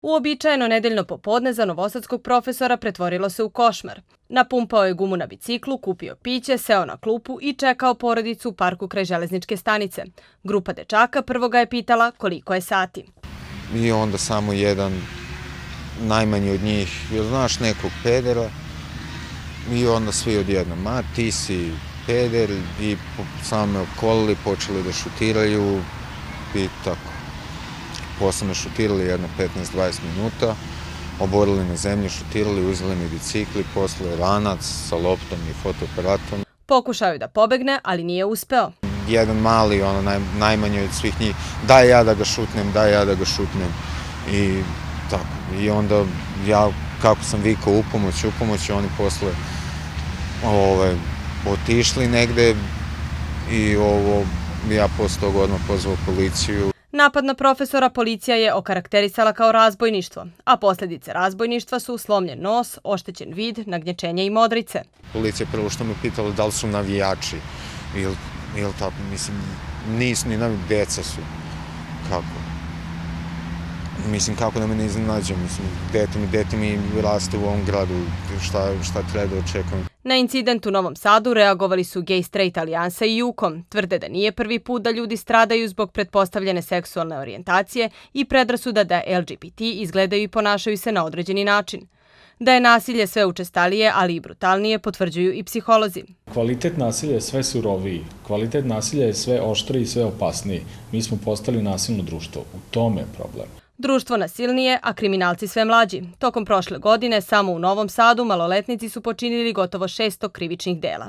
Uobičajeno nedeljno popodne za novosadskog profesora pretvorilo se u košmar. Napumpao je gumu na biciklu, kupio piće, seo na klupu i čekao porodicu u parku kraj železničke stanice. Grupa dečaka prvo ga je pitala koliko je sati. I onda samo jedan, najmanji od njih, jel znaš nekog pedera? I onda svi odjednom, ma ti si peder, i samo me opkolili, počeli da šutiraju i tako. Posle me šutirali jedno 15-20 minuta, oborili na zemlji, šutirali, uzeli mi bicikli, posle ranac sa loptom i fotoaparatom. Pokušao je da pobegne, ali nije uspeo. Jedan mali, najmanji od svih njih, daj ja da ga šutnem. I tako. I onda ja, kako sam vikao u pomoć, oni posle otišli negde i ja posle toga odmah pozvao policiju. Napad na profesora policija je okarakterisala kao razbojništvo, a posljedice razbojništva su slomljen nos, oštećen vid, nagnječenje i modrice. Policija prvo što me pitala da li su navijači ili tako, mislim, nisu ni deca su. Kako? Mislim, kako da me ne iznenađam, mislim, dete mi raste u ovom gradu, šta treba da očekujem. Na incident u Novom Sadu reagovali su Gay Straight Alijansa i Jukom. Tvrde da nije prvi put da ljudi stradaju zbog pretpostavljene seksualne orijentacije i predrasuda da LGBT izgledaju i ponašaju se na određeni način. Da je nasilje sve učestalije, ali i brutalnije, potvrđuju i psiholozi. Kvalitet nasilja je sve suroviji, kvalitet nasilja je sve oštriji i sve opasniji. Mi smo postali nasilno društvo, u tome je problem. Društvo nasilnije, a kriminalci sve mlađi. Tokom prošle godine samo u Novom Sadu maloletnici su počinili gotovo 600 krivičnih dela.